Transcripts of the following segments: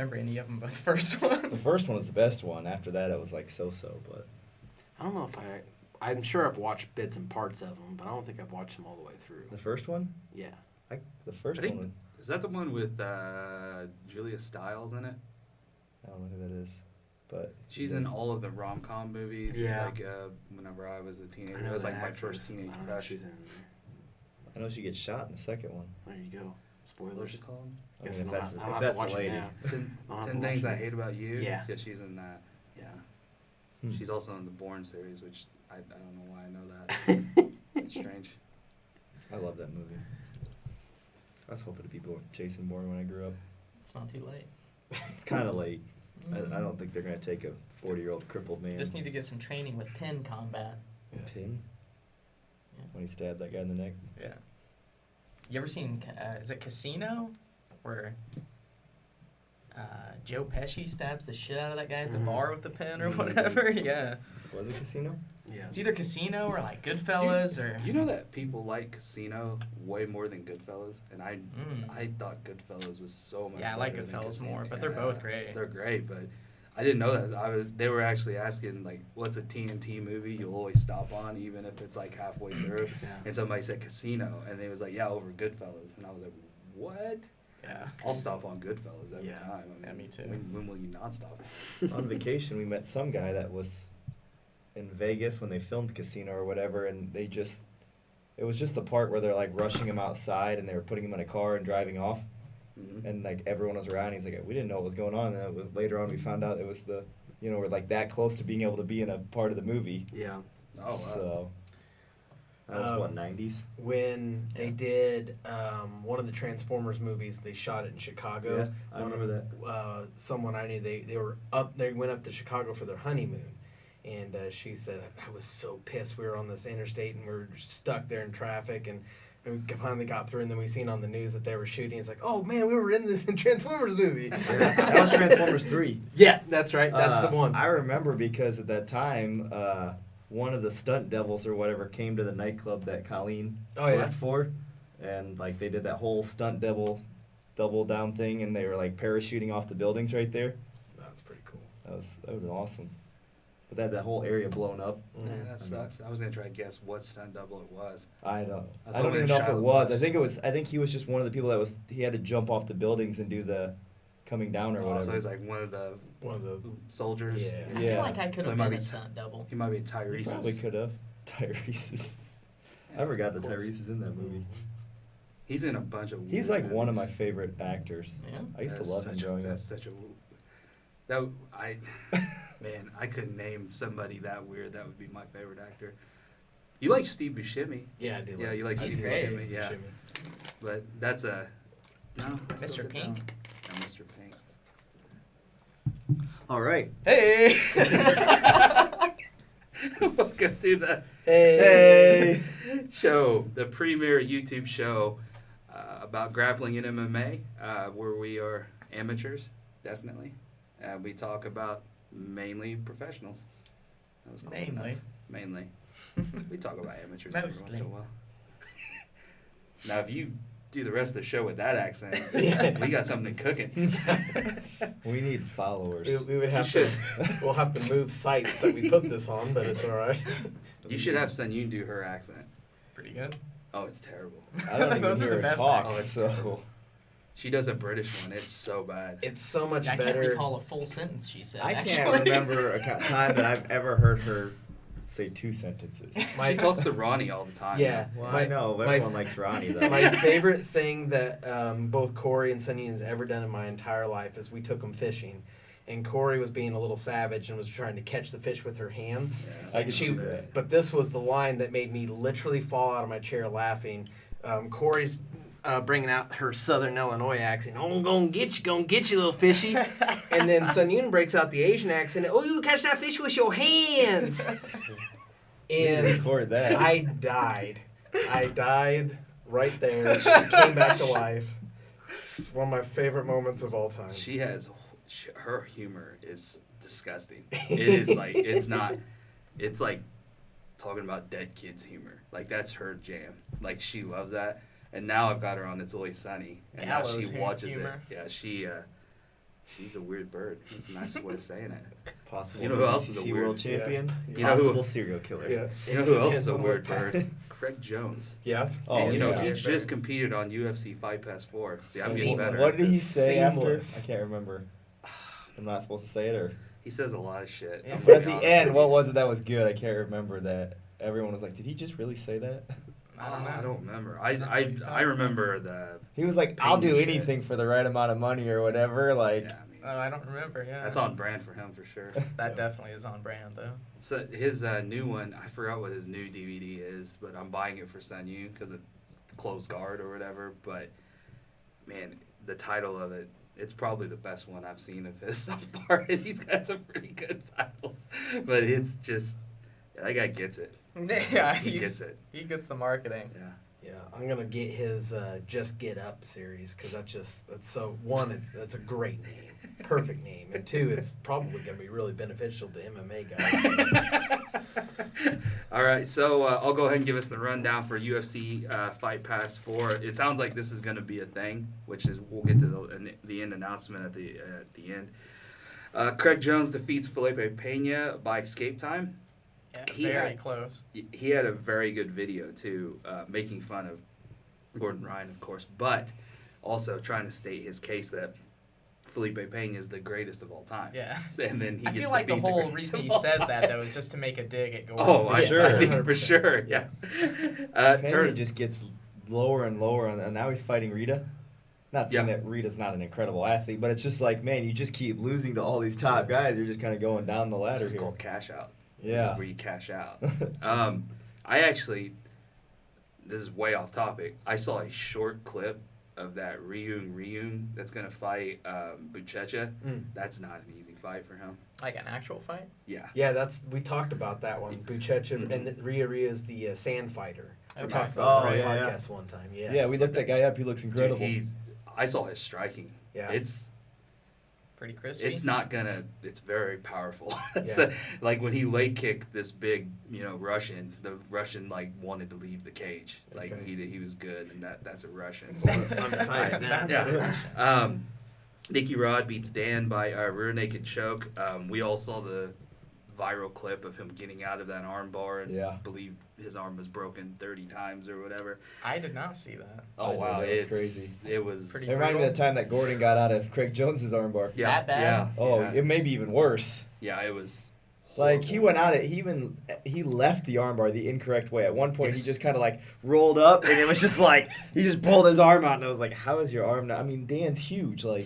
remember any of them but the first one. The first one was the best one. After that, it was like so-so, but... I don't know if I'm sure I've watched bits and parts of them, but I don't think I've watched them all the way through. The first one? Yeah. The first I think- one... Is that the one with Julia Stiles in it? I don't know who that is, but... She's in all of the rom-com movies. Yeah. Like whenever I was a teenager, I know it was that like my actress. first teenage I don't know if crush. she's in there. I know she gets shot in the second one. There you go. Spoilers. What's it called? I Guess mean, if I'll that's, have- if I'll have that's to watch the it lady. now. Ten, I'll have to 10 watch Things I it. Hate About You. Yeah. Yeah, she's in that. Yeah. Hmm. She's also in the Bourne series, which I don't know why I know that. It's strange. I love that movie. I was hoping to be Jason Bourne when I grew up. It's not too late. It's kind of late. I don't think they're going to take a 40-year-old crippled man. You just need to get some training with pin combat. Yeah. Pin? Yeah. When he stabbed that guy in the neck? Yeah. You ever seen, is it Casino? Where Joe Pesci stabs the shit out of that guy at the bar with the pin or whatever? Yeah. Was it Casino? Yeah. It's either Casino or like Goodfellas or... You know that people like Casino way more than Goodfellas, and I thought Goodfellas was so much. Yeah, I like better than Goodfellas Casino. more, but they're both great. They're great, but I didn't know that. They were actually asking like, what's a TNT movie you'll always stop on, even if it's like halfway through? Yeah. And somebody said Casino, and they was like, yeah, over Goodfellas, and I was like, what? Yeah. I'll stop on Goodfellas every Yeah. time. I mean, Yeah, me too. When will you not stop? On vacation, we met some guy that was in Vegas when they filmed Casino or whatever, and it was just the part where they're like rushing him outside and they were putting him in a car and driving off, and like everyone was around. He's like, we didn't know what was going on, and it was, later on we found out it was we're like that close to being able to be in a part of the movie. Yeah. Oh, wow. So that was what, 90s? When they did one of the Transformers movies, they shot it in Chicago. Yeah, I remember that. Someone I knew, they went up to Chicago for their honeymoon. And she said, I was so pissed. We were on this interstate and we were stuck there in traffic. And we finally got through. And then we seen on the news that they were shooting. It's like, oh, man, we were in the Transformers movie. That was Transformers 3. Yeah, that's right. That's the one. I remember because at that time, one of the stunt devils or whatever came to the nightclub that Colleen worked for. And like they did that whole stunt double down thing. And they were like parachuting off the buildings right there. That's pretty cool. That would have been awesome. But they had that whole area blown up. Yeah, that sucks. I was gonna try to guess what stunt double it was. I don't was even hoping know if Shia it was. LaBeouf. I think he was just one of the people that he had to jump off the buildings and do the coming down or Oh, whatever. so he's like one of the soldiers. Yeah. I Yeah. feel like I could So have it might been be a stunt double. He might be He Tyrese. probably could have. Tyrese's. I forgot that Tyrese is in that movie. He's in a bunch of. He's weird like one of my movies. favorite actors. Yeah. I used to That's love him such a- growing up. That's such a. Man, I couldn't name somebody that weird. That would be my favorite actor. You like Steve Buscemi? Yeah, I do. Yeah, you like He's Steve great. Buscemi? Yeah, but that's a. No, I still Mr. get Pink? down. No, Mr. Pink. All right. Hey! Welcome to the Hey. show, the premier YouTube show about grappling and MMA, where we are amateurs, definitely. We talk about mainly professionals. That was close Mainly. enough. Mainly. We talk about amateurs every once Mostly. in a while. Now, if you do the rest of the show with that accent, Yeah. we got something cooking. We need followers. We would have You to. We'll have to move sites that we put this on, but it's all right. You should have Sun Yun do her accent. Pretty good. Oh, it's terrible. I don't even Those are hear the her best talk, accents. so... She does a British one. It's so bad. It's so much I better. can't recall a full sentence she said. I can't actually. remember a time that I've ever heard her say 2 sentences. She talks to Ronnie all the time. Yeah. Well, My- I know. my- Everyone likes Ronnie, though. My favorite thing that both Corey and Sunny has ever done in my entire life is we took them fishing, and Corey was being a little savage and was trying to catch the fish with her hands. Yeah. I can see that. But this was the line that made me literally fall out of my chair laughing. Corey's bringing out her Southern Illinois accent. Oh, I'm gonna get you, little fishy. And then Sun Yun breaks out the Asian accent. Oh, you catch that fish with your hands. And record that. I died right there. She came back to life. It's one of my favorite moments of all time. She has her humor is disgusting. It is like it's like talking about dead kids humor. Like that's her jam. Like she loves that. And now I've got her on It's Always Sunny, and now Gallows she watches humor. it. Yeah, She's a weird bird. That's the nicest way of saying it. Possible You know who else is a ACC weird- world champion. Yeah. You know who- Possible serial killer. You know who else is a Yeah. weird bird? Craig Jones. Yeah. Oh, And you know, yeah. he Weird just bird. competed on UFC Fight Pass 4. See, I'm getting Seamless. better. What did he Seamless. say after? I can't remember. I'm not supposed to say it, or. He says a lot of shit. Yeah. I'm But gonna at be the honest end, with what you. was it that was good? I can't remember that. Everyone was like, "Did he just really say that?" I don't know. I don't remember. I don't know what you're talking I remember the. He was like, "I'll do Pain shit. anything for the right amount of money or whatever." Like, Yeah, I mean, Oh, I don't remember. Yeah, that's on brand for him for sure. That definitely is on brand though. So his new one, I forgot what his new DVD is, but I'm buying it for Sun Yu because it's closed guard or whatever. But man, the title of it, it's probably the best one I've seen of his so far. And he's got some pretty good titles, but it's just that guy gets it. Yeah, He gets it. he gets the marketing. Yeah. Yeah, I'm gonna get his "Just Get Up" series because that's so one. That's a great name, perfect name, and two, it's probably gonna be really beneficial to MMA guys. All right, so I'll go ahead and give us the rundown for UFC Fight Pass 4. It sounds like this is going to be a thing, which is we'll get to the end announcement at the end. Craig Jones defeats Felipe Pena by escape time. Yeah, He very had- close. He had a very good video too, making fun of Gordon Ryan, of course, but also trying to state his case that Felipe Pena is the greatest of all time. Yeah. And then he I gets feel to like the beat whole greatest reason of he all says time. that though is just to make a dig at Gordon. Oh, For sure. for sure, yeah. Pena just gets lower and lower, and now he's fighting Rita. Not saying Yeah. that Rita's not an incredible athlete, but it's just like, man, you just keep losing to all these top guys. You're just kind of going down the ladder This is here. called cash out. This Yeah. is where you cash out. I actually, this is way off topic. I saw a short clip of that Ryung that's going to fight Buchecha. That's not an easy fight for him. Like an actual fight. Yeah. Yeah, we talked about that one. Buchecha Mhm. and Rhea is the sand fighter. We Okay. talked about Oh, that yeah, on yeah. the podcast one time. Yeah. Yeah, we looked that guy up. He looks incredible. Dude, I saw his striking. Yeah. Pretty crispy. It's very powerful. It's Yeah. like when he leg kicked this big, Russian, the Russian like wanted to leave the cage. Like Okay. he was good, and that's a Russian. I'm excited now. Yeah. Nicky Rod beats Dan by rear naked choke. We all saw the viral clip of him getting out of that arm bar and Yeah. believe his arm was broken 30 times or whatever. I did not see that. Oh I did. wow, That was it's crazy. It was Pretty It reminded me of the brutal. time that Gordon got out of Craig Jones's armbar. yeah, That bad? Yeah, Oh, yeah. it may be even worse. Yeah, it was. Like he horrible. went at it. He left the armbar the incorrect way. At one point, Yes. he just kind of like rolled up, and it was just like he just pulled his arm out, and I was like, "How is your arm?" Not? I mean, Dan's huge. Like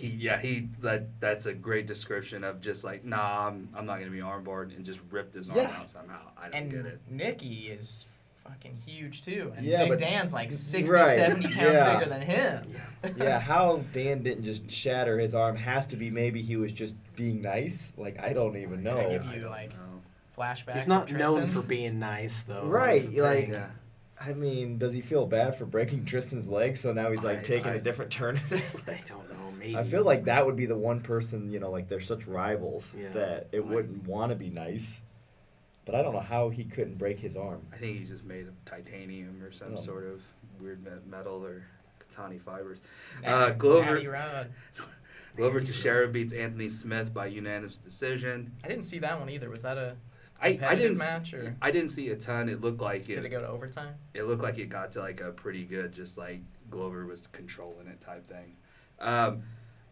That's a great description of just like, nah, I'm not gonna be armbarred, and just ripped his arm Yeah. out somehow. I don't And get it. Nikki is fucking huge too. And Yeah, Big but- Dan's like 60, Right, 70 pounds yeah. bigger than him. yeah, how Dan didn't just shatter his arm has to be maybe he was just being nice. Like I don't even Can I know. give I you, don't like, know. Flashbacks. He's not of known Tristan. for being nice, though. Right, That's the like- thing. Yeah. I mean, does he feel bad for breaking Tristan's leg? So now he's like taking I- a different turn. It's I like- don't know. Maybe. I feel like that would be the one person, like they're such rivals Yeah. that it wouldn't want to be nice. But I don't know how he couldn't break his arm. I think he's just made of titanium or some Oh. sort of weird metal or katani fibers. Natty Glover Rod. Teixeira beats Anthony Smith by unanimous decision. I didn't see that one either. Was that a I competitive didn't match or I didn't see a ton. It looked like did it go to overtime? It looked like it got to like a pretty good, just like Glover was controlling it type thing.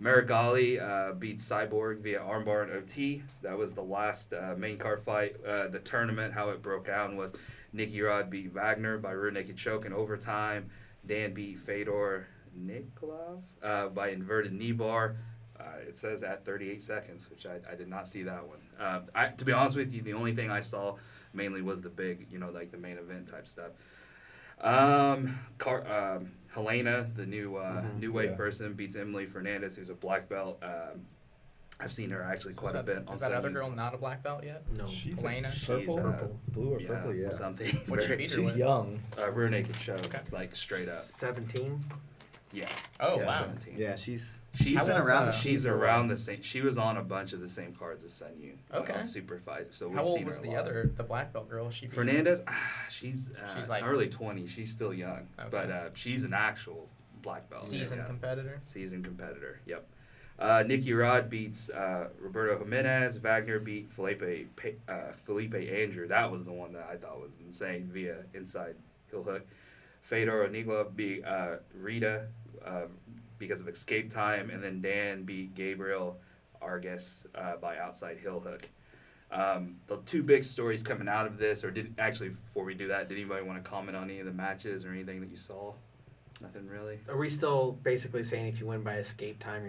Marigali beats Cyborg via armbar and OT. That was the last main card fight. The tournament, how it broke down was Nicky Rod beat Wagner by rear naked choke in overtime. Dan beat Fedor Nikolov by inverted knee bar. It says at 38 seconds, which I did not see that one. To be honest with you, the only thing I saw mainly was the big, like the main event type stuff. Helena, the new weight Yeah. person, beats Emily Fernandez, who's a black belt. I've seen her actually quite a bit on Is that other Sundays. girl not a black belt yet? No. She's Elena? purple, She's, blue or purple, yeah. something. What'd she Very- beat her She's with? young. Rear naked choke, Okay. like straight up. 17. Yeah. Oh, yeah, wow. 17. Yeah, she's She's How been old's, around. uh, She's for a around while. the same. She was on a bunch of the same cards as Sun Yu. Okay. On Super Fight. So we've How seen old her was a the lot. the black belt girl? She beat? Fernandez, she's She's like- early 20s. She's still young, Okay. but she's an actual black belt. Seasoned Yeah. competitor. Seasoned competitor. Yep. Nicky Rod beats Roberto Jimenez. Wagner beat Felipe Andrew. That was the one that I thought was insane via inside heel hook. Fedor Onigla beat Rita because of escape time. And then Dan beat Gabriel Arges by outside heel hook. The two big stories coming out of this, before we do that, did anybody want to comment on any of the matches or anything that you saw? Nothing really. Are we still basically saying if you win by escape time,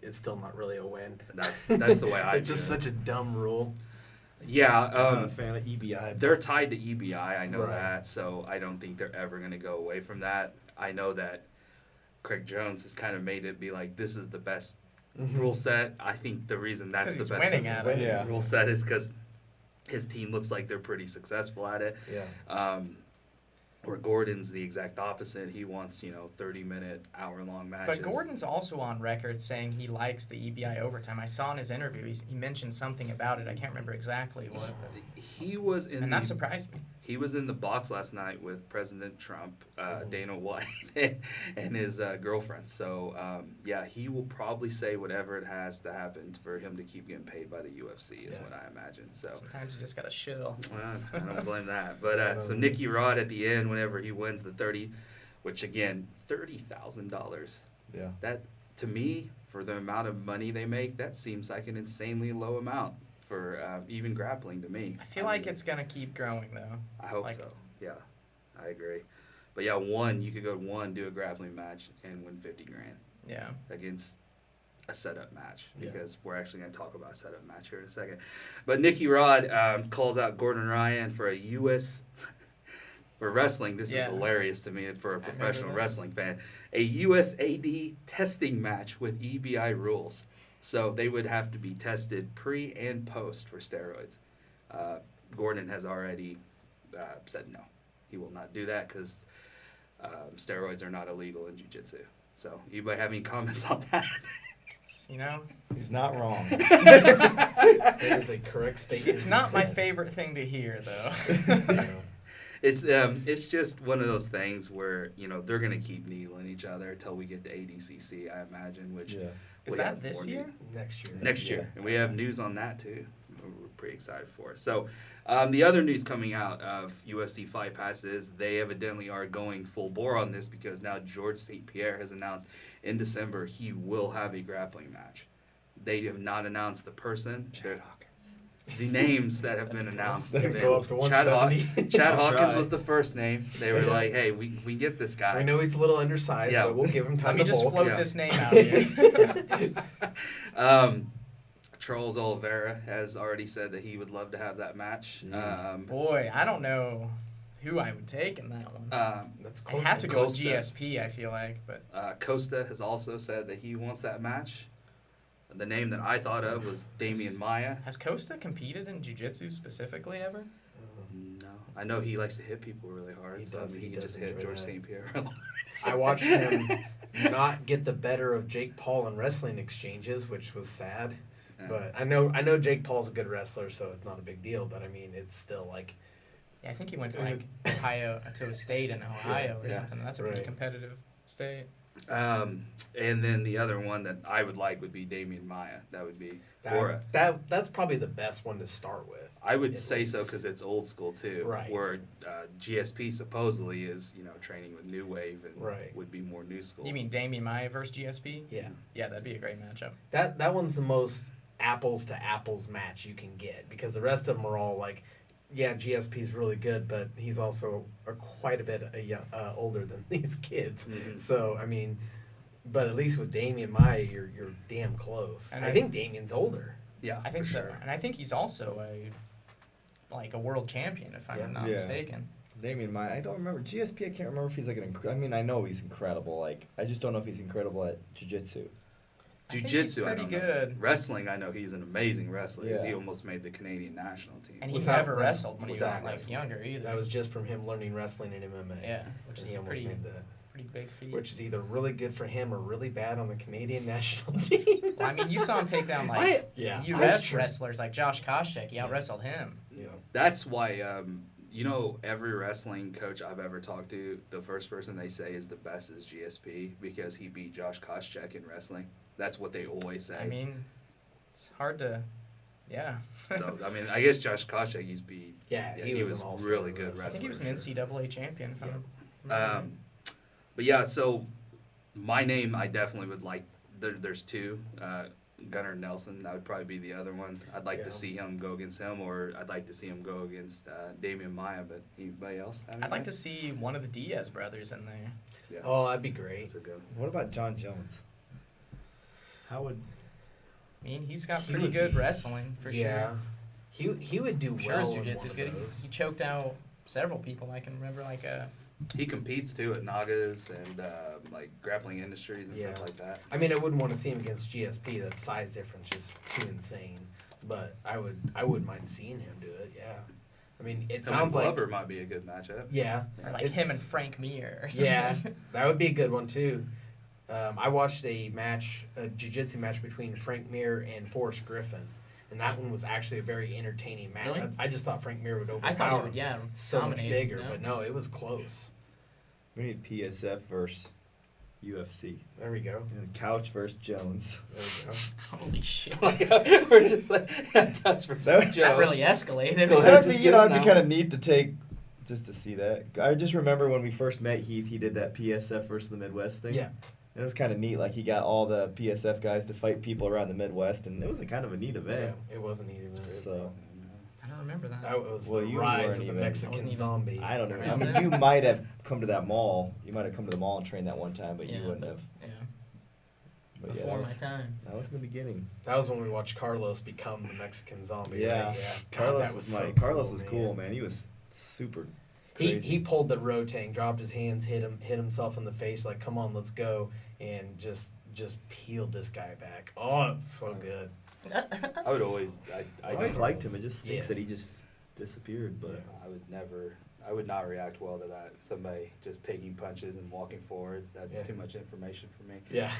it's still not really a win? That's the way I It's just such a dumb rule. Yeah, I'm not a fan of EBI. they're tied to EBI. I know Right. that, so I don't think they're ever going to go away from that. I know that Craig Jones has kind of made it be like this is the best rule set. I think the reason that's the he's best winning at it. Yeah. rule set is because his team looks like they're pretty successful at it. Yeah. Or Gordon's the exact opposite. He wants 30-minute, hour-long matches. But Gordon's also on record saying he likes the EBI overtime. I saw in his interview he mentioned something about it. I can't remember exactly what. But, He was in and that surprised me. He was in the box last night with President Trump, Dana White, and his girlfriend. So, he will probably say whatever it has to happen for him to keep getting paid by the UFC is what I imagine. So Sometimes you just gotta chill. I don't blame that. But so Nicky Rod at the end, whenever he wins the 30, which again, $30,000. Yeah. That, to me, for the amount of money they make, that seems like an insanely low amount for even grappling to me. I feel like it's gonna keep growing though. I hope like- so. Yeah, I agree. But yeah, you could go to do a grappling match and win $50,000 Yeah. against a setup match Yeah. because we're actually going to talk about a setup match here in a second. But Nicky Rod calls out Gordon Ryan for a U.S. for wrestling. This is Yeah. hilarious to me for a remember professional this. wrestling fan. A USAD testing match with EBI rules. So they would have to be tested pre and post for steroids. Gordon has already said no. He will not do that because steroids are not illegal in Jiu-Jitsu. So anybody have any comments on that? He's not wrong. That is a correct statement. It's not my favorite thing to hear though. It's just one of those things where they're gonna keep needling each other until we get to ADCC, I imagine. Which Yeah. Is we that have this more year? Next year. Next year, Yeah. and we have news on that too. We're pretty excited for it. So, the other news coming out of UFC Fight Pass is they evidently are going full bore on this because now George St. Pierre has announced in December he will have a grappling match. They have not announced the person. The names that have been announced. They have go been up to Chad 170. Chad I'll Hawkins try. was the first name. They were like, "Hey, we get this guy." We know he's a little undersized, Yeah. but we'll give him time Let me to just bulk. float Yeah. this name out here. Charles Oliveira has already said that he would love to have that match. Boy, I don't know who I would take in that one. That's I close. have to go with Costa. GSP, I feel like, but Costa has also said that he wants that match. The name that I thought of was Damian Maya. has Costa competed in jiu-jitsu specifically ever? No, I know he likes to hit people really hard. He so does- maybe he he does just hit enjoy George that. St. Pierre. I watched him not get the better of Jake Paul in wrestling exchanges, which was sad. Yeah. But I know Jake Paul's a good wrestler, so it's not a big deal. But I mean, it's still like Yeah, I think he went to like Ohio, to a state in Ohio or Yeah. something. That's a pretty Right. competitive state. And then the other one that I would like would be Damian Maya. That would be Bora. that's probably the best one to start with. I would At say so least. because it's old school too. Right. Where GSP supposedly is training with New Wave and Right. would be more new school. You mean Damian Maya versus GSP? Yeah, Yeah, that'd be a great matchup. that one's the most apples to apples match you can get because the rest of them are all like, yeah, GSP's really good, but he's also quite a bit older than these kids. Mhm. So I mean, but at least with Damian Maya, you're damn close. And I think Damian's older. Yeah, I think for so. sure. And I think he's also a world champion, if I'm Yeah. not Yeah. mistaken. Damian Maya, I don't remember. GSP, I can't remember if he's like I mean, I know he's incredible. Like, I just don't know if he's incredible at jiu-jitsu. I think he's Jiu-Jitsu, I pretty don't know. good. Wrestling, I know he's an amazing wrestler. Yeah. He almost made the Canadian national team. And he Without never wrest- wrestled when he was without like wrestling. younger either. That was just from him learning wrestling and MMA. yeah, which And is he a almost pretty made that. pretty big feat. Which is either really good for him or really bad on the Canadian national team. Well, I mean, you saw him take down like Yeah, U.S. wrestlers like Josh Koscheck. He out wrestled him. Yeah. That's why, every wrestling coach I've ever talked to, the first person they say is the best is GSP because he beat Josh Koscheck in wrestling. That's what they always say. I mean, it's hard to, yeah. So I mean, I guess Josh Koscheck used to be. Yeah, he was an all-star really good wrestler. I think he was an wrestler. NCAA champion. If I remember right. But yeah, so my name, I definitely would like. There's two. Gunnar Nelson, that would probably be the other one. I'd like to see him go against him, or I'd like to see him go against Damian Maya. But anybody else? I'd like to see one of the Diaz brothers in there. Yeah. Oh, that'd be great. That's a good one. What about John Jones? How would I mean, he's got He pretty would good be- wrestling for Yeah. sure. He would do I'm sure well his in jiu-jitsu's one good. of those. He choked out several people. I can remember He competes too at Nagas and like grappling industries and Yeah. stuff like that. I mean, I wouldn't want to see him against GSP. That size difference is too insane. But I wouldn't mind seeing him do it. Yeah. I mean, it Him and sounds like Glover might be a good matchup. yeah. or like him and Frank Mir or something. Yeah, that would be a good one too. I watched a jiu-jitsu match between Frank Mir and Forrest Griffin, and that one was actually a very entertaining match. Really? I just thought Frank Mir would overpower I thought he him would, yeah, so much dominate, bigger, yeah. but no, it was close. we need PSF versus UFC? There we go. And Couch versus Jones. There we go. Holy shit. We're just like that's for That- That really escalated. Go ahead. That'd be, just you get know, it it'd be now. kind of neat to take just to see that. I just remember when we first met Heath, he did that PSF versus the Midwest thing. Yeah. And it was kind of neat. Like he got all the PSF guys to fight people around the Midwest, and it was a kind of a neat Yeah, event. it wasn't even. So I don't remember that. That was Well, the you rise weren't of the even- I Mexican wasn't even- zombie. I don't know. I Around mean, then? you might have come to that mall. You might have come to the mall and trained that one time, but you Yeah, wouldn't have. Yeah, But yeah, before that my was, time. that was in the beginning. That was when we watched Carlos become the Mexican zombie. Yeah, right? Yeah. God, Carlos that was so Carlos was cool, man. He was super crazy. He pulled the Rotang, dropped his hands, hit himself in the face, like, come on, let's go, and just peeled this guy back. Oh, it was so good. I would always. I always liked him. It just stinks Yeah. that he just disappeared. But I would never. I would not react well to that. Somebody just taking punches and walking forward. That's Yeah. too much information for me. Yeah.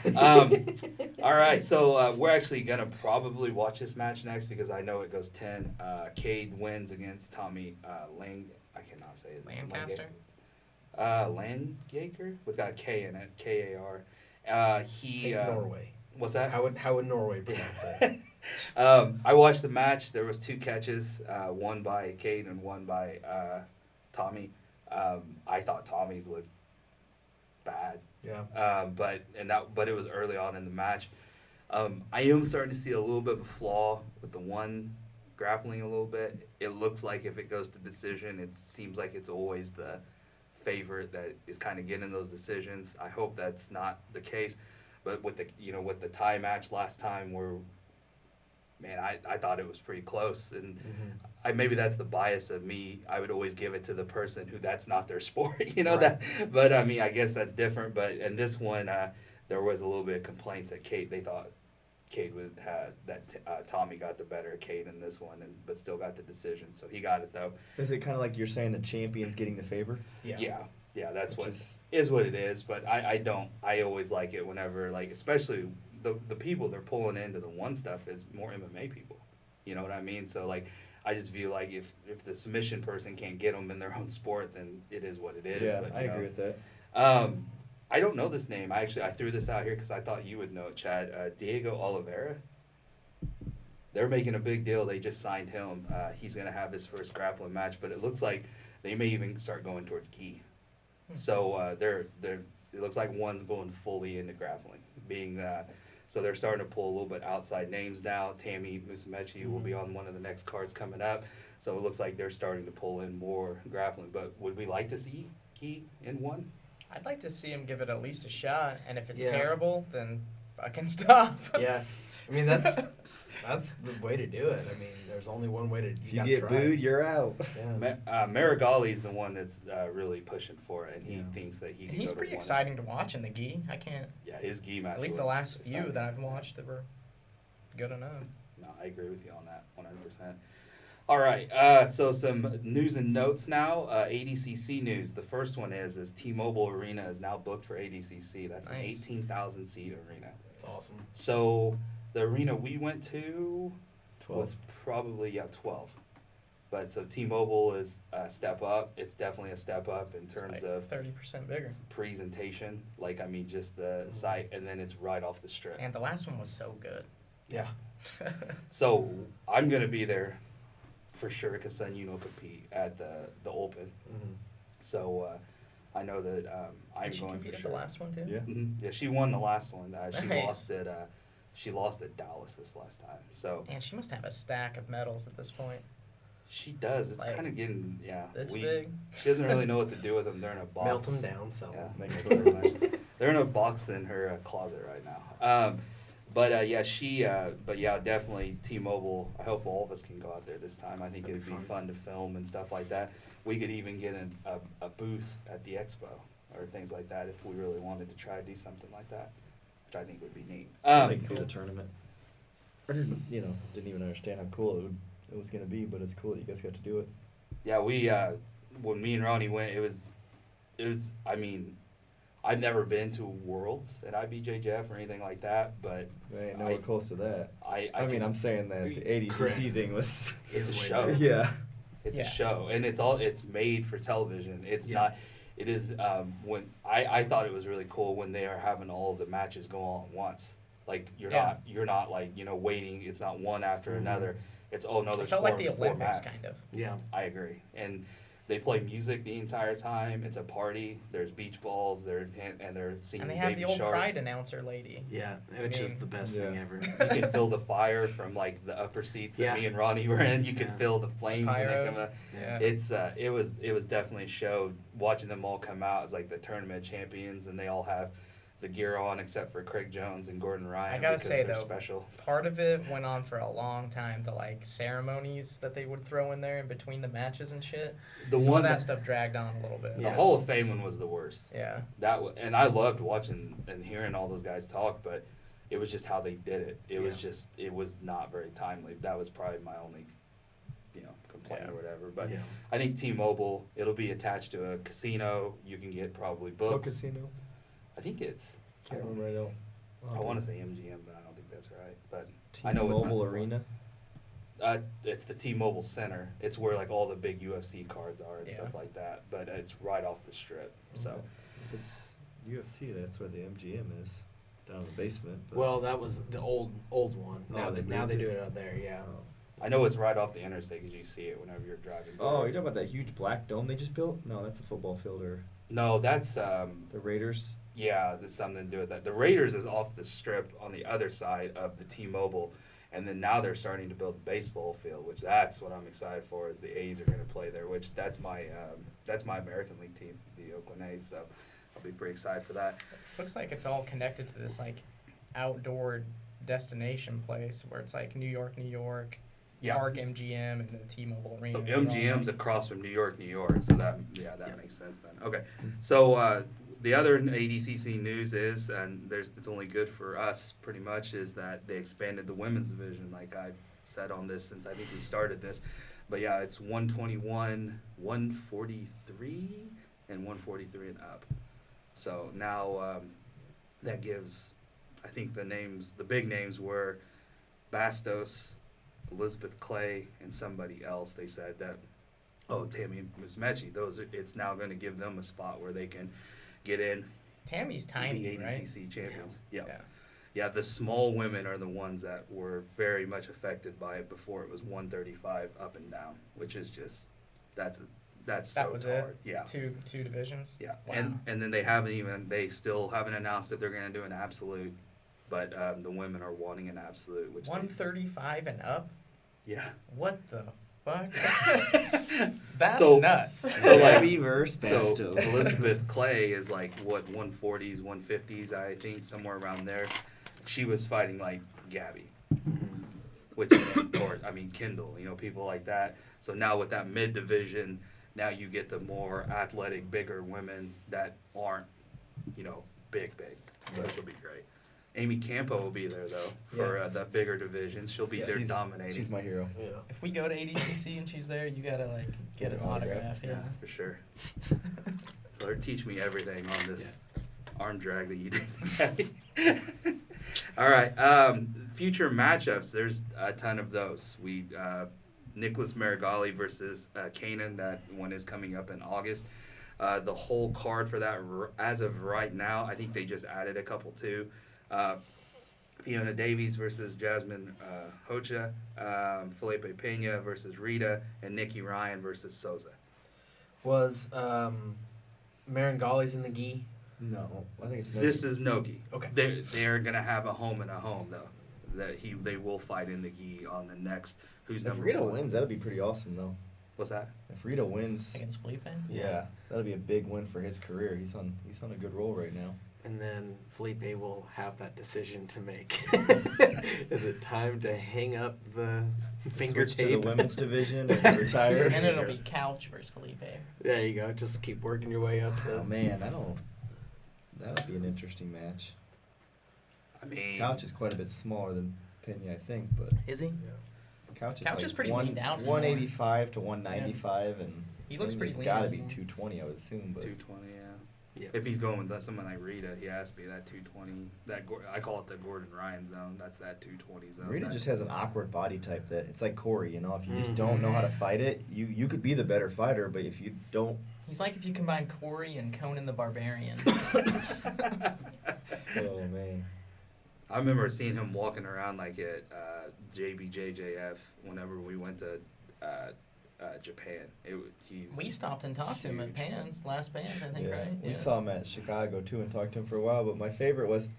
All right, so we're actually gonna probably watch this match next because I know it goes 10. Cade wins against Tommy Lang. I cannot say his name. Lancaster? Langaker with got a K in it. K-A-R. He. Norway. What's that? How would Norway pronounce it? I watched the match. There was 2 catches, one by Cade and one by Tommy. I thought Tommy's looked bad, Yeah. but it was early on in the match. I am starting to see a little bit of a flaw with the one grappling a little bit. It looks like if it goes to decision, it seems like it's always the favorite that is kind of getting those decisions. I hope that's not the case. But with the tie match last time, where man, I thought it was pretty close, and maybe that's the bias of me. I would always give it to the person who that's not their sport, Right. that. But I mean, I guess that's different. But in this one, there was a little bit of complaints that they thought Cade would have that Tommy got the better of Cade in this one, but still got the decision. So he got it though. is it kind of like you're saying the champion's getting the favor? Yeah, that's Which what is- is what it is. But I don't. I always like it whenever, like, especially the people they're pulling into the one stuff is more MMA people. You know what I mean? So like, I just feel like if the submission person can't get them in their own sport, then it is what it is. Yeah, But, I agree with that. I don't know this name. I threw this out here because I thought you would know it, Chad. Diego Oliveira. They're making a big deal. They just signed him. He's going to have his first grappling match, but it looks like they may even start going towards gi. So it looks like one's going fully into grappling, so they're starting to pull a little bit outside names now. Tammy Musamechi will be on one of the next cards coming up, so it looks like they're starting to pull in more grappling. But would we like to see gi in one? I'd like to see him give it at least a shot, and if it's Yeah. terrible, then fucking stop. Yeah. I mean, that's the way to do it. I mean, there's only one way to. If you gotta get try booed, it. you're out. Yeah. Marigali's the one that's really pushing for it, and he Yeah. thinks that he can He's go to pretty one. exciting to watch in the gi. I can't. Yeah, his gi match. At least the was last few exciting. that I've watched that were good enough. No, I agree with you on that 100%. All right, so some news and notes now. ADCC news. The first one is T-Mobile Arena is now booked for ADCC. That's Nice. an 18,000 seat arena. It's awesome. So the arena we went to 12. was probably 12. But so T-Mobile is a step up. It's definitely a step up in terms of 30% bigger. presentation. Like, I mean, just the site, and then it's right off the strip. And the last one was so good. Yeah. So I'm gonna be there for sure because Sun Yuno compete at the Open. Mm-hmm. So I know that I'm Did she going compete for at sure. the last one too? Yeah. Yeah, she won the last one. She Nice. lost at she lost at Dallas this last time. So And she must have a stack of medals at this point. she does. It's Like, kind of getting This big. She doesn't really know what to do with them. They're in a box. Melt them down, so. Yeah, Make it pretty much. They're in a box in her closet right now. But yeah, definitely T-Mobile. I hope all of us can go out there this time. I think That'd it'd be be fun. fun to film and stuff like that. We could even get a booth at the expo or things like that if we really wanted to try to do something like that, which I think would be neat. They could do the tournament. I didn't even understand how cool it was gonna be, but it's cool that you guys got to do it. Yeah, we when me and Ronnie went, it was. I mean, I've never been to Worlds at IBJJF or anything like that, but I ain't nowhere close to that. I I mean, can- I'm saying that the ADCC Correct. thing was. it's a It's way show. better. Yeah. It's Yeah. a show, and it's made for television. It's Yeah. not. It is when I thought it was really cool when they are having all of the matches go on at once. Like you're not like waiting. It's not one after Mhm. another. It's no. It There's felt like the four Olympics, mats. kind of. Yeah. I agree, and they play music the entire time. It's a party. There's beach balls. They're singing And they have Baby the old Shark. Pride announcer lady. Yeah. Which is mean, the best thing Yeah. ever. You can feel the fire from like the upper seats that Yeah. me and Ronnie were in. You can Yeah. feel the flames when they Pyros. come out. Yeah. It was definitely a show. Watching them all come out as like the tournament champions, and they all have the gear on except for Craig Jones and Gordon Ryan. I gotta because say, they're though, special. Part of it went on for a long time. The like ceremonies that they would throw in there in between the matches and shit. The Some one of that stuff dragged on a little bit. the Yeah. Hall of Fame one was the worst. Yeah. And I loved watching and hearing all those guys talk, but it was just how they did it. It was not very timely. That was probably my only, complaint Yeah. or whatever. But Yeah. I think T-Mobile, it'll be attached to a casino. You can get probably What books. casino? I think it's. Can't remember right now. I want to say MGM, but I don't think that's right. But I know it's not T-Mobile too far. Arena. It's the T-Mobile Center. It's where like all the big UFC cards are and Yeah. stuff like that. But it's right off the strip. So Okay. If it's UFC, that's where the MGM is, down in the basement. But Well, that was the old one. Oh, Now they they moved do it. it out there. Yeah. Oh. I know it's right off the interstate because you see it whenever you're driving. Oh, through. you're talking about that huge black dome they just built? No, that's a football field. Or No, that's the Raiders. yeah, there's something to do with that. The Raiders is off the strip on the other side of the T-Mobile, and then now they're starting to build the baseball field, which that's what I'm excited for. Is the A's are going to play there, which that's my American League team, the Oakland A's. So I'll be pretty excited for that. This looks like it's all connected to this like outdoor destination place where it's like New York, Yeah. Park MGM, and the T-Mobile Arena. So They're all, MGM's like- across from New York. So that makes sense then. Okay, so the other ADCC news is, and it's only good for us pretty much, is that they expanded the women's division. Like I've said on this since I think we started this, but yeah, it's 121, 143, and 143 and up. So now that gives, I think the big names were Bastos, Elizabeth Clay, and somebody else. They said that, Tammy Musmechi, it's now going to give them a spot where they can get in Tammy's to tiny, be right? ADCC champions. Yeah. Yeah. Yeah, the small women are the ones that were very much affected by it before it was 135 up and down, which is just, that's That so was hard. it? Yeah. Two divisions? Yeah, Wow. and then they still haven't announced if they're going to do an absolute, but the women are wanting an absolute, which 135 and up? yeah. What the fuck? That's So- nuts. So like, Reverse so Elizabeth Clay is like what 140s, 150s, I think somewhere around there. She was fighting like Gabby, which or I mean Kendall, people like that. So now with that mid division, now you get the more athletic, bigger women that aren't, big, which will be great. Amy Campo will be there though for the bigger divisions. She'll be there dominating. She's my hero. Yeah. If we go to ADCC and she's there, you gotta like get an autograph. Yeah, for sure. So her teach me everything on this arm drag that you did. All right. Future matchups. There's a ton of those. Nicholas Marigali versus Kanan. That one is coming up in August. The whole card for that, as of right now, I think they just added a couple too. Fiona Davies versus Jasmine Hocha, Felipe Pena versus Rita, and Nikki Ryan versus Souza. Was Marangali's in the gi? No, I think it's This is Nogi. Okay. They're gonna have a home and a home though. They will fight in the gi on the next. Who's If number Rita one? wins, that'd be pretty awesome though. What's that? If Rita wins, Against Felipe? yeah, that'd be a big win for his career. He's on a good roll right now. And then Felipe will have that decision to make. Is it time to hang up the finger Switch to tape? the women's division and retire. And it'll be Couch versus Felipe. There you go. Just keep working your way up. Oh man, that would be an interesting match. I mean, Couch is quite a bit smaller than Pena, I think, but Is he? Couch Couch is pretty leaned out anymore. 185 to 195, and He looks pretty It's lean got to be anymore. 220, I would assume. But 220, yeah. Yeah. If he's going with someone like Rita, he has to be that 220. I call it the Gordon Ryan zone. That's that 220 zone. Rita just has an awkward body type that it's like Corey. You know, if you just Mhm. don't know how to fight it, you could be the better fighter, but if you don't, He's like if you combine Corey and Conan the Barbarian. oh man. I remember seeing him walking around like at JBJJF whenever we went to Japan. We stopped and talked to him at huge. last Pans, I think, Yeah, right? we saw him at Chicago too and talked to him for a while. But my favorite was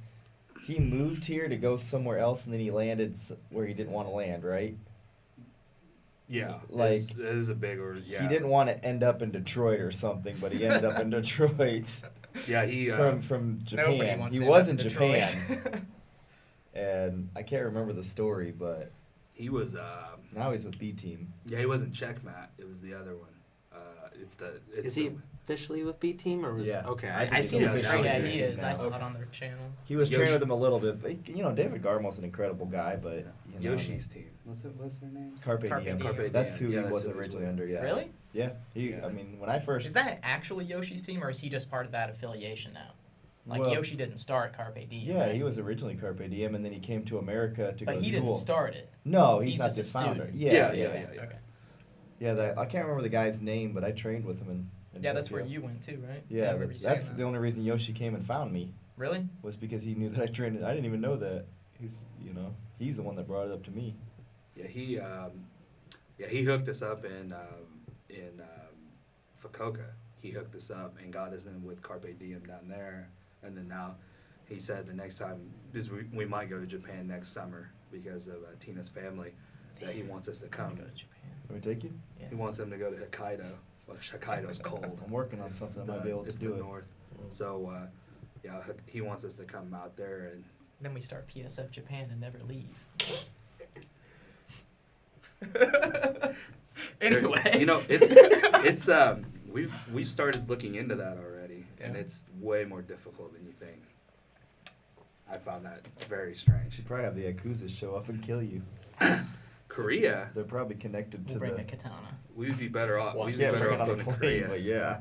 he moved here to go somewhere else, and then he landed where he didn't want to land. Right? Yeah, Like, it is a big or yeah. He didn't want to end up in Detroit or something, but he ended up in Detroit Yeah, he from Nobody Japan. wants He to end was up in Detroit. Japan, and I can't remember the story, but he was now he's with B Team. yeah, he wasn't Checkmat. It was the other one. It's Is he officially with B Team or was Yeah. Okay, I I think seen he's him officially training. Yeah, with he B is. Team I now. saw it on their channel. He was Yoshi- training with him a little bit, but you know, David Garmo's an incredible guy, but you know, Yoshi's team. What's their names? Carpe Carpe Diem. Diem. Carpe That's Diem. who Yeah, he that's was who he was originally with. under. Yeah. Really? Yeah. Yeah. I mean, when I first Is that actually Yoshi's team, or is he just part of that affiliation now? Like Well, Yoshi didn't start Carpe Diem. yeah, right? he was originally Carpe Diem, and then he came to America to But go to he school. didn't start it. No, he's, He's not just the a founder. student. Yeah. Okay. Yeah, I can't remember the guy's name, but I trained with him in Yeah, that's where Tokyo. you went too, right? I Yeah, remember you saying that's that. the only reason Yoshi came and found me Really? was because he knew that I trained. I didn't even know that. He's the one that brought it up to me. Yeah, he hooked us up in Fukuoka. He hooked us up and got us in with Carpe Diem down there, and then now he said the next time because we might go to Japan next summer because of Tina's family that he wants us to I'm come. gonna go to Japan. Can we take you? Yeah. He wants them to go to Hokkaido. Well, Hokkaido's cold. I'm working on something. I might be able to It's do the it. north. So yeah, he wants us to come out there and Then we start PSF Japan and never leave. Anyway. You know, it's we've started looking into that already, and Yeah. it's way more difficult than you think. I found that very strange. You probably have the Yakuza show up and kill you. Korea, They're probably connected We'll to bring the. a katana. we would be better off. Well, I We'd be can't better bring it off on going the to plane, Korea. but yeah.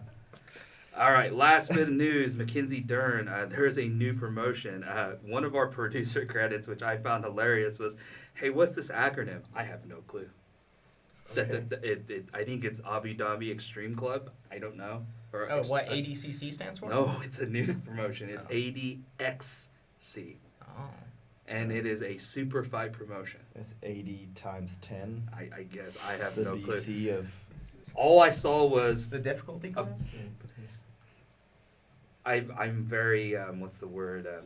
All right, last bit of news. Mackenzie Dern, there's a new promotion. One of our producer credits, which I found hilarious, was, "Hey, what's this acronym?" I have no clue. I think it's Abu Dhabi Extreme Club. I don't know. Or Oh, what ADCC stands for? No, it's a new promotion. It's Oh. ADXC, Oh. and it is a super fight promotion. That's 80 times 10. I guess I have The no clue. BC of. All I saw was The difficulty class? I'm very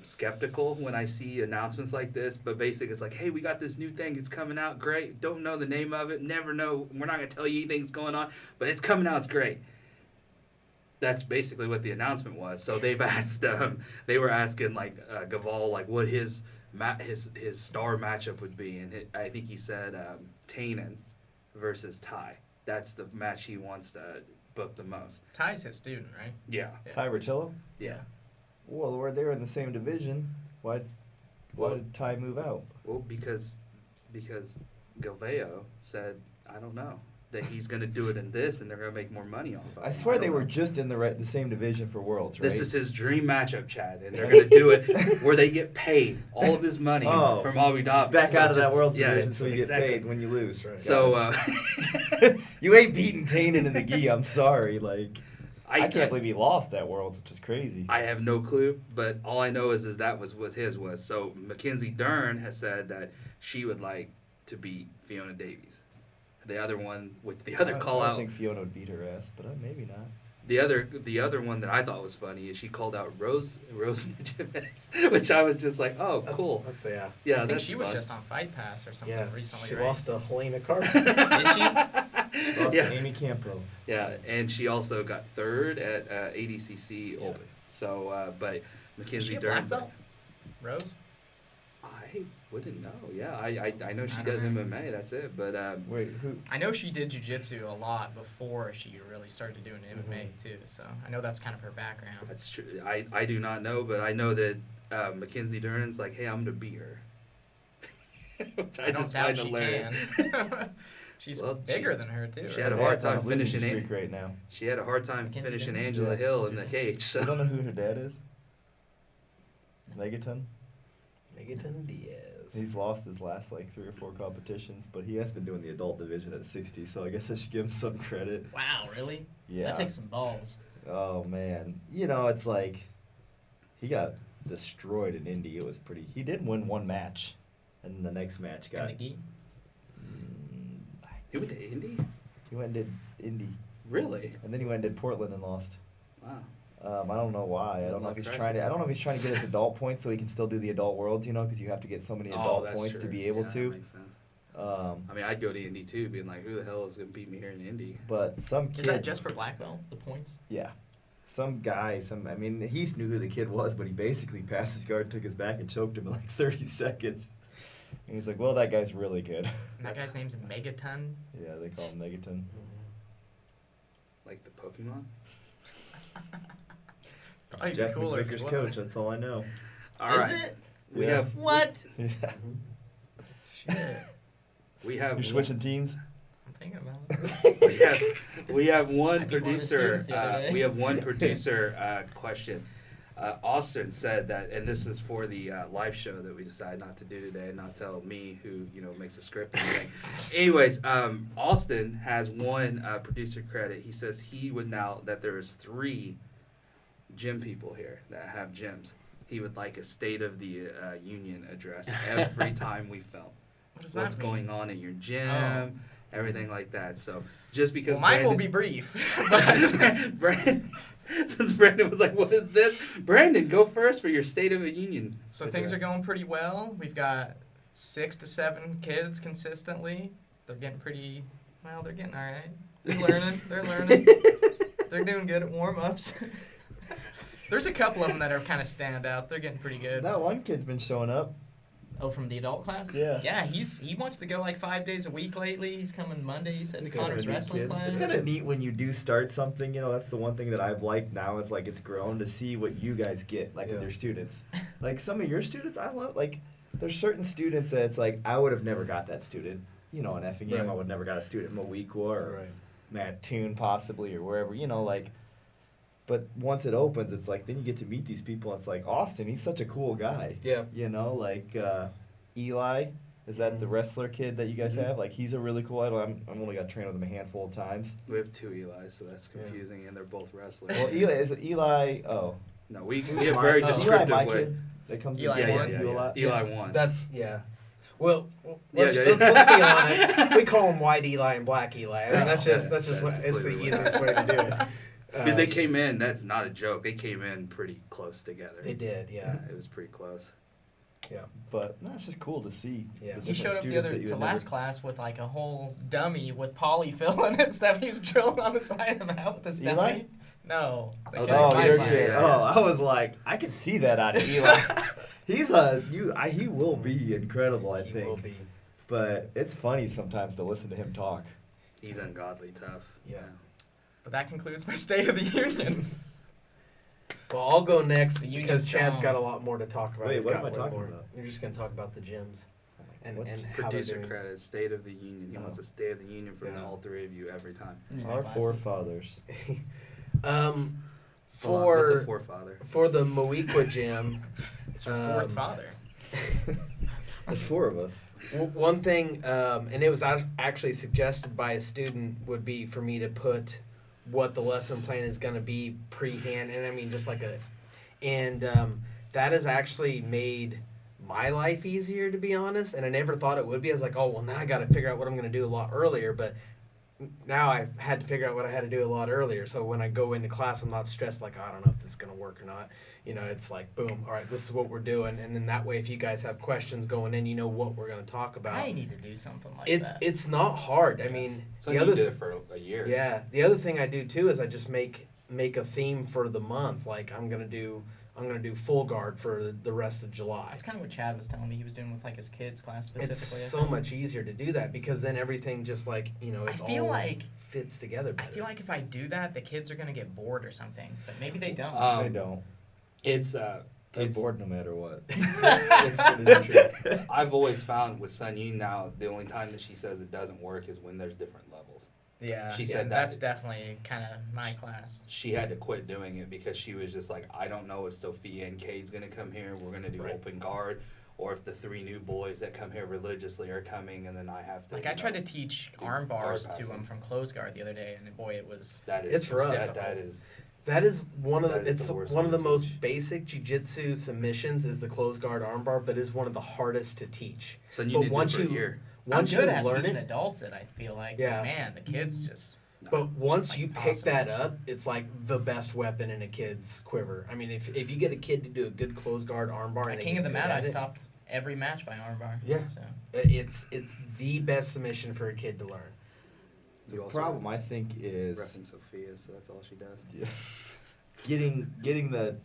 skeptical when I see announcements like this. But basically, it's like, hey, we got this new thing. It's coming out. Great. Don't know the name of it. Never know. We're not gonna tell you anything's going on. But it's coming out. It's great. That's basically what the announcement was. So they've asked. They were asking Gaval what his star matchup would be, and I think he said Tannen versus Ty. That's the match he wants to book the most. Ty's his student, right? Yeah. Yeah. Ty Rotillo? Yeah. Well, they're in the same division. Why Well- did Ty move out? Well, because Galveo said, I don't know. that he's going to do it in this, and they're going to make more money off of it. I swear don't they were know. just in the same division for Worlds, right? This is his dream matchup, Chad, and they're going to do it where they get paid all of this money Oh, from Abu Dhabi. back So out of just- that Worlds yeah, division so you exactly. get paid when you lose. That's right. So You ain't beating Tannen in the gi. I'm sorry. Like I can't believe he lost that Worlds, which is crazy. I have no clue, but all I know is that was what his was. So Mackenzie Dern has said that she would like to beat Fiona Davies. The other one with the other call I out. don't think Fiona would beat her ass, but maybe not. The other one that I thought was funny is she called out Rose Namajunas, which I was just like, oh, cool. That's yeah. Yeah, I think that's she was fun. just on Fight Pass or something Yeah. recently, She right? lost to Helena Carter. Did she? Lost Yeah. to Amy Campo. Yeah, and she also got third at ADCC Open. So, but Is Mackenzie she a Dern. black belt? Rose? I wouldn't know. Yeah, I know she I does don't know. MMA. That's it. But Wait, who? I know she did jiu-jitsu a lot before she really started doing MMA Mm-hmm. too, so I know that's kind of her background. that's true. I do not know, but I know that Mackenzie Dern's like, hey, I'm gonna beat her. Which I don't just doubt find she hilarious. can. She's Well, bigger than her too. she had a right? hard Dad's on time losing finishing streak right now. She had a hard time Mackenzie finishing Dern? Angela Yeah. Hill in the cage. I So don't know who her dad is. Megaton. Megaton Diaz. He's lost his last like 3 or 4 competitions, but he has been doing the adult division at 60, so I guess I should give him some credit. Wow, really? Yeah. That takes some balls. Oh man, it's like he got destroyed in Indy. It was pretty. He did win 1 match, and the next match In got. the gi? he went to Indy. He went and did Indy, Really? and then he went and did Portland and lost. Wow. I don't know why. I don't know if Midlife he's crisis. trying to. I don't know if he's trying to get his adult points so he can still do the adult worlds. Because you have to get so many adult that's points to true. be able Yeah, to. That makes sense. I mean, I'd go to Indy too, being like, who the hell is gonna beat me here in Indy? But some kid. Is that just for black belt, the points? Yeah. Some guy, I mean, Heath knew who the kid was, but he basically passed his guard, took his back, and choked him in like 30 seconds. And he's like, well, that guy's really good. And that guy's name's Megaton. Yeah, they call him Megaton. Like the Pokemon. Probably He's be Jack cooler if he McVicker's was. coach, that's all I know. All right. Is it? We Yeah. have What? Yeah. Shit. we have You're switching teams? I'm thinking about it. we have one I beat one of the producer. students the other day. We have one producer question. Austin said that, and this is for the live show that we decided not to do today, and not tell me who makes the script and everything. Anyways, Austin has one producer credit. He says he would now that there is 3 gym people here that have gyms. He would like a State of the Union address every time we film. What does that What's mean? going on in your gym, Oh. everything like that. So just because Well, mine will be Brandon- brief. But Brandon, since Brandon was like, "What is this?" Brandon, go first for your State of the Union. so things are going pretty well. We've got 6 to 7 kids consistently. They're getting pretty well. They're getting all right. They're learning. They're learning. They're doing good at warm-ups. There's a couple of them that are kind of standouts. They're getting pretty good. That one kid's been showing up. Oh, from the adult class? Yeah. Yeah, he wants to go like 5 days a week lately. He's coming Monday. He said It's to kind of Connor's a neat wrestling kid. class. It's kind of neat when you do start something. That's the one thing that I've liked now is like it's grown to see what you guys get like with Yeah. your students. Like some of your students, I love. Like there's certain students that it's like I would have never got that student. In Effingham, Right. I would never got a student in Mowequa or Right. Mattoon possibly or wherever. Like. But once it opens, it's like then you get to meet these people. It's like Austin, he's such a cool guy. Yeah. Like Eli, is that the wrestler kid that you guys Mhm. have? Like he's a really cool idol. I'm only got trained with him a handful of times. We have 2 Eli's, so that's confusing, and they're both wrestlers. Well, Eli is it Eli? Oh, No, we Who's have my- very oh, descriptive Eli, my way. kid that comes Eli in and one? trains with you a lot. Eli won. That's Well, Yeah, let's, yeah, let's yeah. be honest. We call them White Eli and Black Eli. I mean, that's just That's what, it's the completely easiest way to do it. Because they came in, that's not a joke. They came in pretty close together. They did, yeah. It was pretty close. Yeah. But no, it's just cool to see. Yeah. the He different showed up the students other that you to had last never- class with like a whole dummy with polyfill in it and stuff. He was drilling on the side of the mouth with this Eli? dummy. No. the Oh, kid Oh, in my your class. kid. Yeah. Oh, I was like, I could see that out of Eli. He will be incredible, I He think. will be. But it's funny sometimes to listen to him talk. He's ungodly tough. Yeah. But that concludes my State of the Union. Well, I'll go next The union's because Chad's strong. got a lot more to talk about. Wait, He's what got am I way talking more. about? You're just going to talk about the gyms. Oh my and What? and how they're Producer doing. credit, State of the Union. He Oh. wants a State of the Union from Yeah. all three of you every time. Our forefathers. Um, Hold on, what's a for forefather? for the Moequa gym, It's her fourth Um, father. There's 4 of us. one thing, and it was actually suggested by a student, would be for me to put what the lesson plan is going to be pre-hand, and I mean just like that has actually made my life easier, to be honest. And I never thought it would be. I was like, oh well, now I got to figure out what I'm going to do a lot earlier, but now I've had to figure out what I had to do a lot earlier. So when I go into class, I'm not stressed like, I don't know if this is going to work or not. You know, it's like, boom, all right, this is what we're doing. And then that way, if you guys have questions going in, you know what we're going to talk about. I need to do something like It's that. it's not hard. I mean, So the you other did it for a year. yeah, the other thing I do too is I just make a theme for the month. Like I'm gonna do full guard for the rest of July. That's kind of what Chad was telling me he was doing with like his kids class specifically. It's I so think. much easier to do that because then everything just like I it feel all like fits together I better. feel like if I do that, the kids are gonna get bored or something. But maybe they don't. They don't. It's They're bored no matter what. it's true. I've always found with Sun Yun now, the only time that she says it doesn't work is when there's different levels. Yeah, She said that's that- definitely kind of my class. She had to quit doing it because she was just like, I don't know if Sophia and Cade's gonna come here. We're gonna do Right. open guard, or if the 3 new boys that come here religiously are coming, and then I have to. Like I tried to teach do arm bars guard to passing. them from close guard the other day, and boy, it was. That is It's rough. That is. That is one of That the, is it's the worst one of the one to most teach. basic jiu-jitsu submissions is the close guard armbar, but is one of the hardest to teach. So you But did once it for a you- year. Once I'm good you at learn teaching it, adults it. I feel like. Yeah. But man, the kids just. but once Like you pick awesome. that up, it's like the best weapon in a kid's quiver. I mean, if you get a kid to do a good close guard armbar, and At they King get of the good Mat, at I it, stopped every match by armbar. Yeah. So. It's the best submission for a kid to learn. The You also problem I think is repping Sophia, so that's all she does. getting the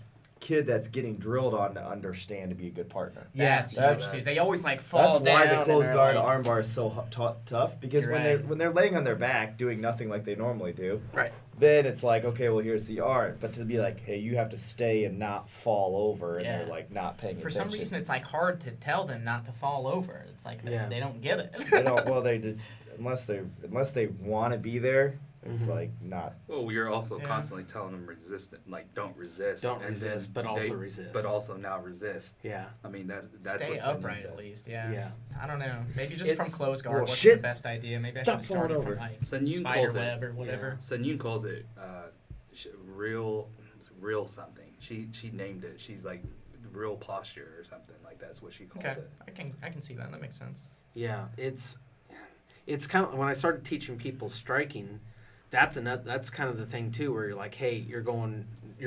kid that's getting drilled on to understand to be a good partner. Yeah, That's that's- huge. Too. They always like fall That's down. why the and close they're guard like, armbar is so tough because You're when right. they're laying on their back doing nothing like they normally do, Right. then it's like, okay, well here's the art, but to be like, hey, you have to stay and not fall over, and Yeah. they're like not paying For attention. some reason, it's like hard to tell them not to fall over. It's like Yeah. they don't get it. they don't. Well, they just unless they want to be there, it's Mhm. like not. Well, you're also Yeah. constantly telling them like don't resist. Don't and resist, then but also resist. But also now resist. Yeah. I mean that's Stay what Sun Yun upright says. at least. Yeah. Yeah. It's- I don't know. Maybe just from It's- close guard well, wasn't shit. the best idea. Maybe Stop I should have started falling from over. like Sun Yun spider calls it- web or whatever. Sun Yun calls it real something. She named it. She's like real posture or something like that's what she calls Okay, it. I can see that. That makes sense. Yeah, it's kind of when I started teaching people striking, that's kind of the thing too, where you're like, hey, you're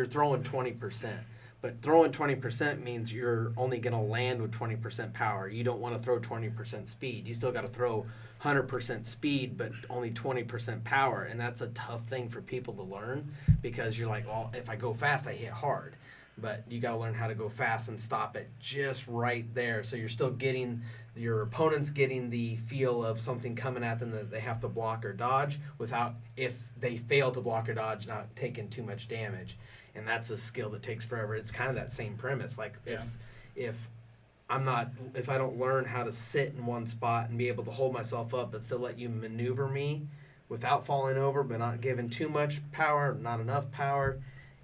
throwing 20%, but throwing 20% means you're only going to land with 20% power. You don't want to throw 20% speed. You still got to throw 100% speed, but only 20% power, and that's a tough thing for people to learn because you're like, well, if I go fast, I hit hard. But you got to learn how to go fast and stop it just right there. So you're still getting your opponent's getting the feel of something coming at them that they have to block or dodge without, if they fail to block or dodge, not taking too much damage. And that's a skill that takes forever. It's kind of that same premise. Like Yeah. if I don't learn how to sit in one spot and be able to hold myself up but still let you maneuver me without falling over but not giving too much power, not enough power,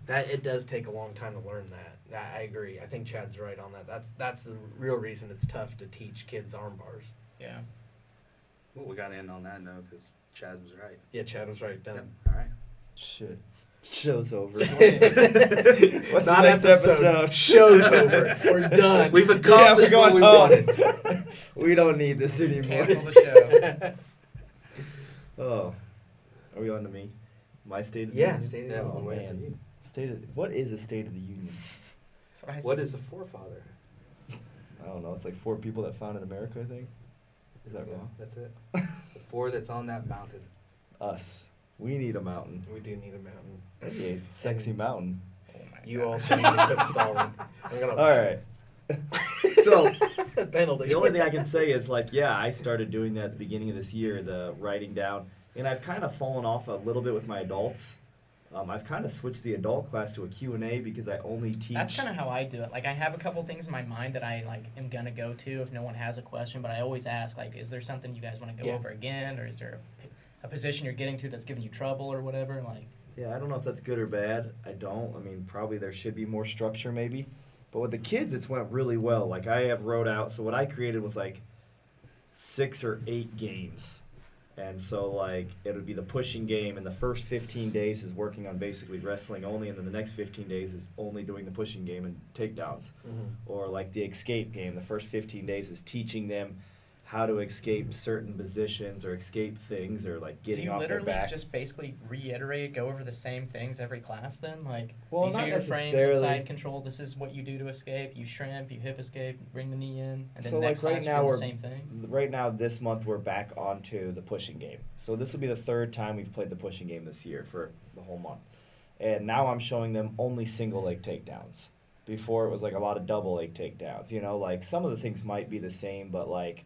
that it does take a long time to learn that. I agree. I think Chad's right on that. That's the real reason it's tough to teach kids arm bars. Yeah. Well, we got to end on that note because Chad was right. Yeah, Chad was right. Done. Yep. All right. Shit. Show's over. What's the next episode? Show's over. We're done. We've accomplished we're what going we home. wanted. We don't need this anymore. Cancel the show. Oh, are we on to me? My state of the Yeah, union. State of the Yeah, Union. Oh we'll wait for man, you. what is a state of the union? That's what I What said. is a forefather? I don't know. It's like 4 people that founded America. I think. Is that Yeah, wrong? that's it. The 4 that's on that mountain. Us. We need a mountain. We do need a mountain. That'd be a sexy mountain. Oh my You God. also need to quit stalling. I'm gonna. All right. So penalty. the only thing I can say is like, yeah, I started doing that at the beginning of this year, the writing down, and I've kind of fallen off a little bit with my adults. I've kind of switched the adult class to a Q&A because I only teach. That's kind of how I do it. Like, I have a couple things in my mind that I like am gonna go to if no one has a question, but I always ask, like, is there something you guys want to go Yeah. over again, or is there a position you're getting to that's giving you trouble or whatever? Like, Yeah, I don't know if that's good or bad. I don't. I mean, probably there should be more structure maybe. But with the kids, it's went really well. Like, I have wrote out, so what I created was like 6 or 8 games. And so, like, it would be the pushing game, and the first 15 days is working on basically wrestling only, and then the next 15 days is only doing the pushing game and takedowns. Or, like, the escape game, the first 15 days is teaching them how to escape certain positions or escape things or, like, do getting you off their literally back. just basically reiterate, go over the same things every class then? Like, Well, these not are your frames necessarily. and side control. This is what you do to escape. You shrimp, you hip escape, bring the knee in, and then So, next like, right class now you're doing we're the same thing. right now this month we're back onto the pushing game. So this will be the 3rd time we've played the pushing game this year for the whole month. And now I'm showing them only single leg takedowns. Before it was like a lot of double leg takedowns. You know, like some of the things might be the same, but like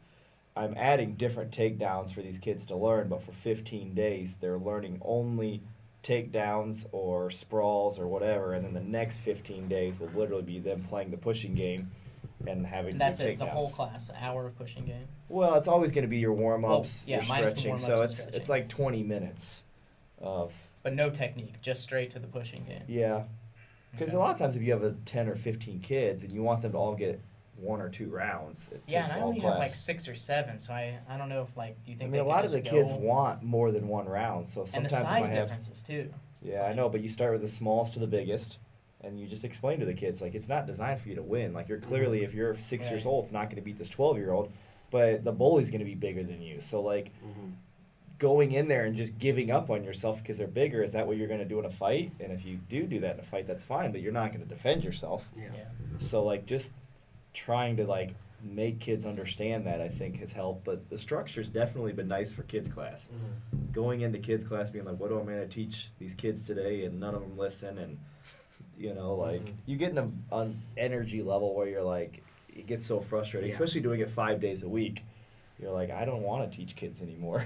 I'm adding different takedowns for these kids to learn, but for 15 days they're learning only takedowns or sprawls or whatever, and then the next 15 days will literally be them playing the pushing game and having And to that's do takedowns. it, the whole class, an hour of pushing game. Well, it's always going to be your warm-ups, Well, yeah, your minus the stretching, warm-ups so and it's stretching. like 20 minutes of But no technique, just straight to the pushing game. yeah. Because Okay. a lot of times if you have a 10 or 15 kids and you want them to all get 1 or 2 rounds, it Yeah, takes and I all only class. have like 6 or 7, so I don't know if like, do you I think mean, they a lot could of the just kids go- want more than 1 round, so and sometimes the size if I have differences too. It's yeah, I like- know, but you start with the smallest to the biggest, and you just explain to the kids like it's not designed for you to win. Like you're clearly, if you're 6 years Right. old, it's not going to beat this 12-year-old, but the bully's going to be bigger than you. So like going in there and just giving up on yourself because they're bigger, is that what you're going to do in a fight? And if you do that in a fight, that's fine, but you're not going to defend yourself. Yeah. Yeah. So like just trying to like make kids understand that I think has helped. But the structure's definitely been nice for kids class. Going into kids class being like, what am I going to teach these kids today? And none of them listen. And you know, like you get in an energy level where you're like, it gets so frustrating, Yeah. especially doing it 5 days a week. You're like, I don't want to teach kids anymore.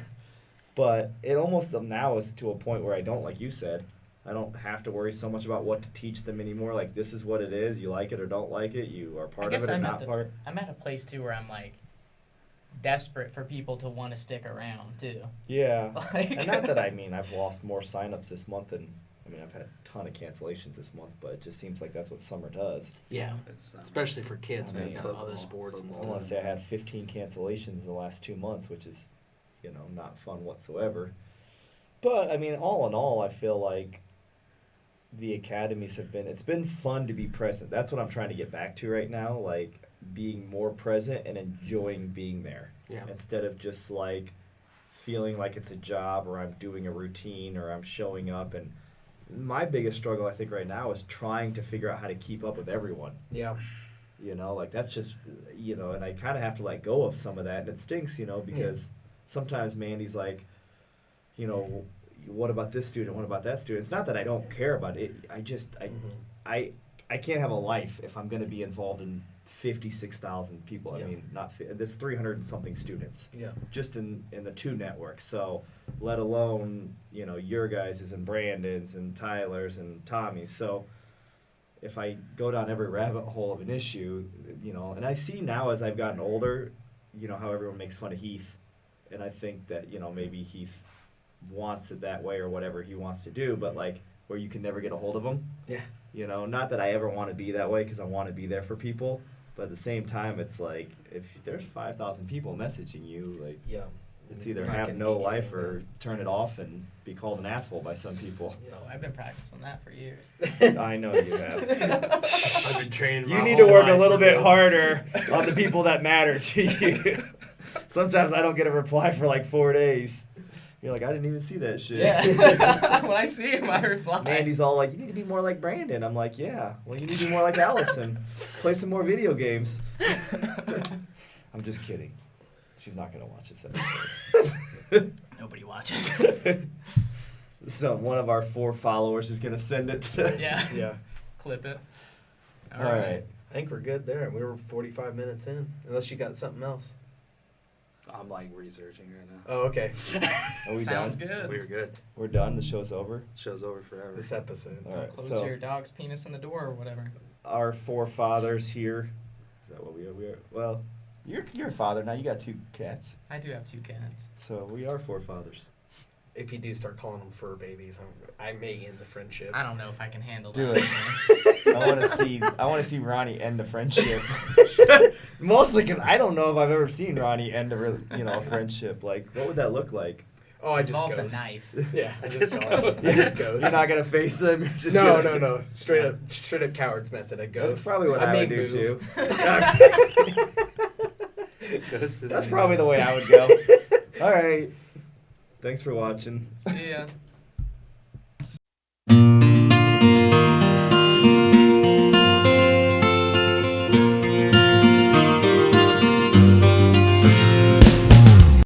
But it almost now is to a point where I don't, like you said, I don't have to worry so much about what to teach them anymore. Like, this is what it is. You like it or don't like it. You are part of it or not part. I'm at a place too where I'm like desperate for people to want to stick around too. Yeah. Like- And not that I mean I've lost more signups this month than, I mean, I've had a ton of cancellations this month, but it just seems like that's what summer does. Yeah. It's, Especially for kids, I man, mean, from football, other sports and I stuff. want to say I had 15 cancellations in the last 2 months, which is, you know, not fun whatsoever. But, I mean, all in all, I feel like the academies have been, it's been fun to be present. That's what I'm trying to get back to right now, like being more present and enjoying being there. Yeah. Instead of just like feeling like it's a job or I'm doing a routine or I'm showing up. And my biggest struggle, I think, right now is trying to figure out how to keep up with everyone. Yeah. You know, like that's just, you know, and I kind of have to let go of some of that. And it stinks, you know, because sometimes Mandy's like, you know, what about this student? What about that student? It's not that I don't care about it. I can't have a life if I'm going to be involved in 56,000 people. Yeah. I mean, there's 300 and something students Yeah. just in the 2 networks. So let alone, you know, your guys's and Brandon's and Tyler's and Tommy's. So if I go down every rabbit hole of an issue, you know, and I see now as I've gotten older, you know, how everyone makes fun of Heath. And I think that, you know, maybe Heath wants it that way or whatever he wants to do, but like where you can never get a hold of him. Yeah. You know, not that I ever want to be that way because I want to be there for people, but at the same time, it's like if there's 5,000 people messaging you, like Yeah. it's either You're not have gonna no be life anything, or turn it off and be called an asshole by some people. Yeah. Oh, I've been practicing that for years. I know you have. I've been training. You my need to whole work a life little for bit this. harder on the people that matter to you. Sometimes I don't get a reply for like 4 days. You're like, I didn't even see that shit. Yeah. When I see him, I reply. Mandy's all like, you need to be more like Brandon. I'm like, yeah. Well, you need to be more like Allison. Play some more video games. I'm just kidding. She's not going to watch this episode. Nobody watches. So one of our 4 followers is going to send it to... Yeah. Yeah. Clip it. All right. I think we're good there. We were 45 minutes in, unless you got something else. I'm like researching right now. Oh, okay. Are we Sounds done? good. We were good. We're done. The show's over. Show's over forever. This episode. All right. Close So your dog's penis in the door or whatever. our forefathers here. Is that what we are? We are. Well, you're a father now. You got 2 cats. I do have 2 cats. So we are forefathers. If you do start calling them fur babies, I may end the friendship. I don't know if I can handle Do that. it. I want to see Ronnie end the friendship. Mostly because I don't know if I've ever seen Ronnie end a friendship. Like, what would that look like? Oh, I just Involves ghost. a knife. Yeah, I Just just ghost. go. I just ghost. You're not gonna face him. You're just No, gonna- no. Straight up coward's method. I ghost. That's probably what I would may do move. too. Ghosted That's him. probably the way I would go. All right. Thanks for watching. See ya.